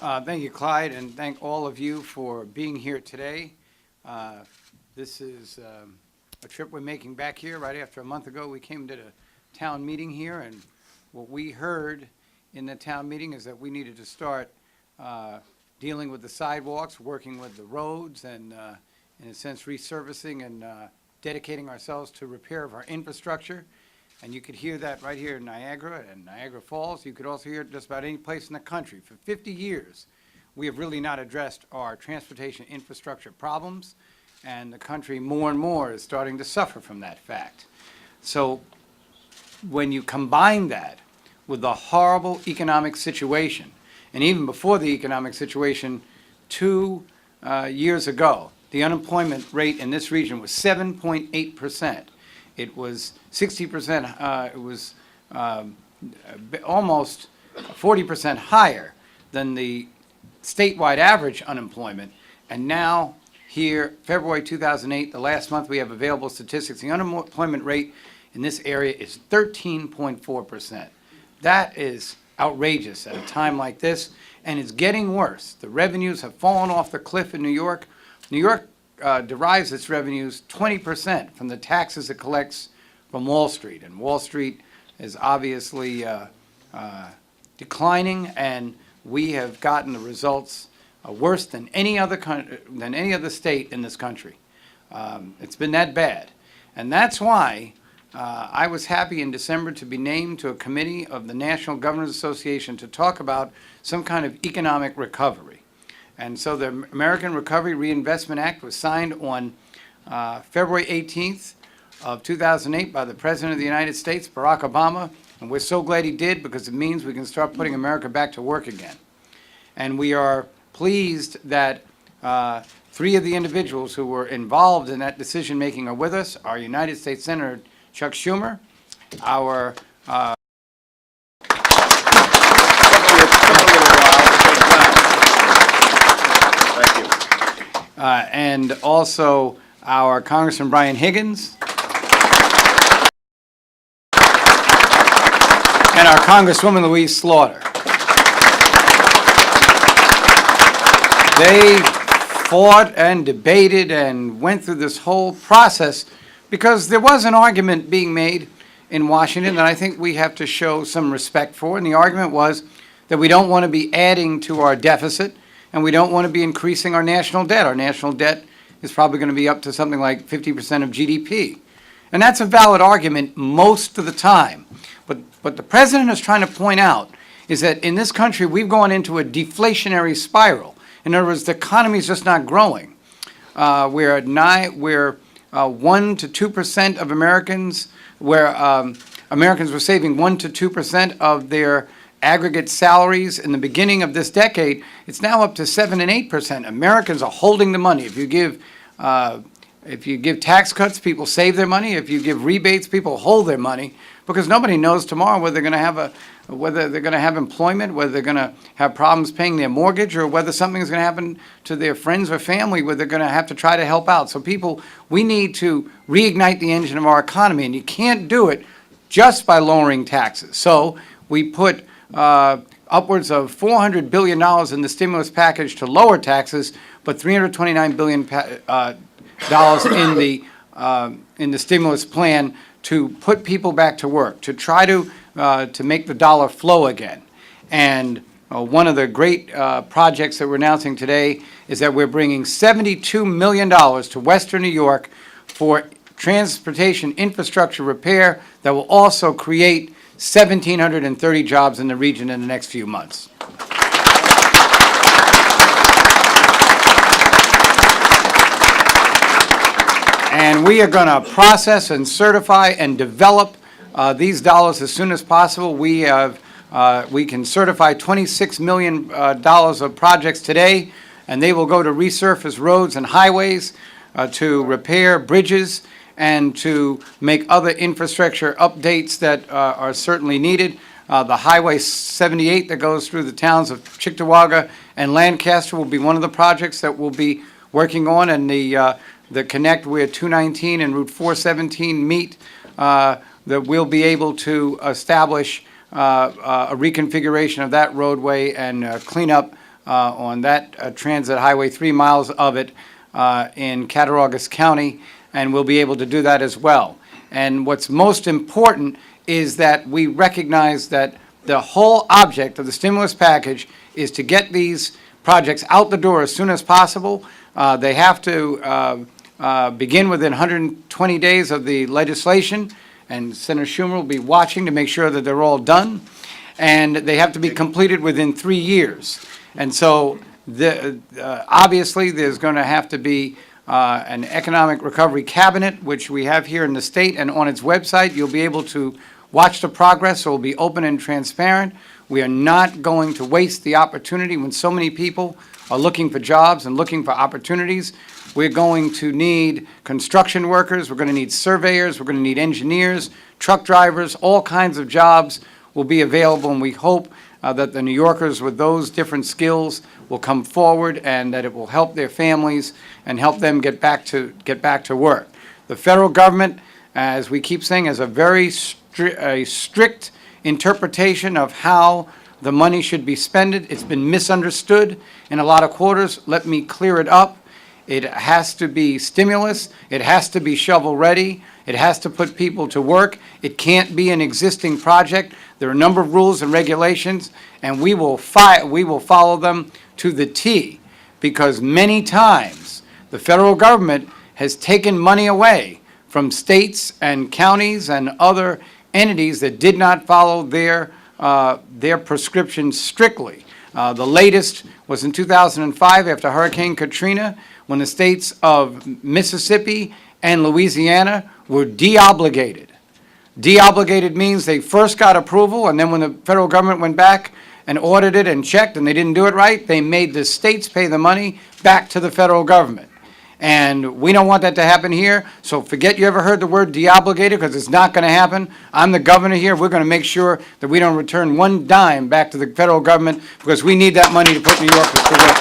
Thank you, Clyde, and thank all of you for being here today. This is a trip we're making back here. Right after a month ago, we came to the town meeting here, and what we heard in the town meeting is that we needed to start dealing with the sidewalks, working with the roads, and in a sense resurfacing and dedicating ourselves to repair of our infrastructure. And you could hear that right here in Niagara and Niagara Falls. You could also hear it just about any place in the country. For 50 years, we have really not addressed our transportation infrastructure problems, and the country more and more is starting to suffer from that fact. So when you combine that with the horrible economic situation, and even before the economic situation 2 years ago, the unemployment rate in this region was 7.8%. It was 60%, it was almost 40% higher than the statewide average unemployment. And now here, February 2008, the last month we have available statistics, the unemployment rate in this area is 13.4%. That is outrageous at a time like this, and it's getting worse. The revenues have fallen off the cliff in New York. New York derives its revenues 20% from the taxes it collects from Wall Street, and Wall Street is obviously declining, and we have gotten the results worse than any other state in this country. It's been that bad, and that's why I was happy in December to be named to a committee of the National Governors Association to talk about some kind of economic recovery. And so the American Recovery Reinvestment Act was signed on February 18th of 2008 by the President of the United States, Barack Obama, and we're so glad he did because it means we can start putting America back to work again. And we are pleased that 3 of the individuals who were involved in that decision-making are with us. Our United States Senator Chuck Schumer, our and also our Congressman Brian Higgins and our Congresswoman Louise M. They fought and debated and went through this whole process because there was an argument being made in Washington that I think we have to show some respect for, and the argument was that we don't want to be adding to our deficit and we don't want to be increasing our national debt. Our national debt is probably going to be up to something like 50% of GDP. And that's a valid argument most of the time. But the president is trying to point out is that in this country we've gone into a deflationary spiral. In other words, the economy is just not growing. We're 1 to 2% of Americans, where Americans were saving 1 to 2% of their aggregate salaries in the beginning of this decade. It's now up to 7 and 8%. Americans are holding the money. If you give tax cuts, people save their money. If you give rebates, people hold their money because nobody knows tomorrow whether they're going to have employment, whether they're going to have problems paying their mortgage, or whether something is going to happen to their friends or family where they're going to have to try to help out. So people, we need to reignite the engine of our economy, and you can't do it just by lowering taxes. So we put upwards of $400 billion in the stimulus package to lower taxes, but $329 billion in the stimulus plan to put people back to work, to try to make the dollar flow again. And one of the great projects that we're announcing today is that we're bringing $72 million to Western New York for transportation infrastructure repair that will also create 1,730 jobs in the region in the next few months. And we are going to process and certify and develop these dollars as soon as possible. We can certify $26 million of projects today, and they will go to resurface roads and highways, to repair bridges, and to make other infrastructure updates that are certainly needed. The Highway 78 that goes through the towns of Cheektowaga and Lancaster will be one of the projects that we'll be working on, and the connect where 219 and Route 417 meet, that we'll be able to establish a reconfiguration of that roadway and clean up on that transit highway, 3 miles of it in Cattaraugus County, and we'll be able to do that as well. And what's most important is that we recognize that the whole object of the stimulus package is to get these projects out the door as soon as possible. They have to begin within 120 days of the legislation, and Senator Schumer will be watching to make sure that they're all done. And they have to be completed within 3 years. And so, obviously, there's going to have to be an economic recovery cabinet, which we have here in the state, and on its website, you'll be able to watch the progress. So it will be open and transparent. We are not going to waste the opportunity when so many people are looking for jobs and looking for opportunities. We're going to need construction workers. We're going to need surveyors. We're going to need engineers, truck drivers. All kinds of jobs will be available, and we hope that the New Yorkers with those different skills will come forward, and that it will help their families and help them get back to work. The federal government, as we keep saying, has a very strict interpretation of how the money should be spent. It's been misunderstood in a lot of quarters. Let me clear it up. It has to be stimulus. It has to be shovel-ready. It has to put people to work. It can't be an existing project. There are a number of rules and regulations, and we will follow them to the T, because many times the federal government has taken money away from states and counties and other entities that did not follow their prescriptions strictly. The latest was in 2005 after Hurricane Katrina, when the states of Mississippi and Louisiana were deobligated. Deobligated means they first got approval, and then when the federal government went back and audited and checked and they didn't do it right, they made the states pay the money back to the federal government. And we don't want that to happen here, so forget you ever heard the word deobligated, because it's not going to happen. I'm the governor here. We're going to make sure that we don't return one dime back to the federal government, because we need that money to put New Yorkers to work.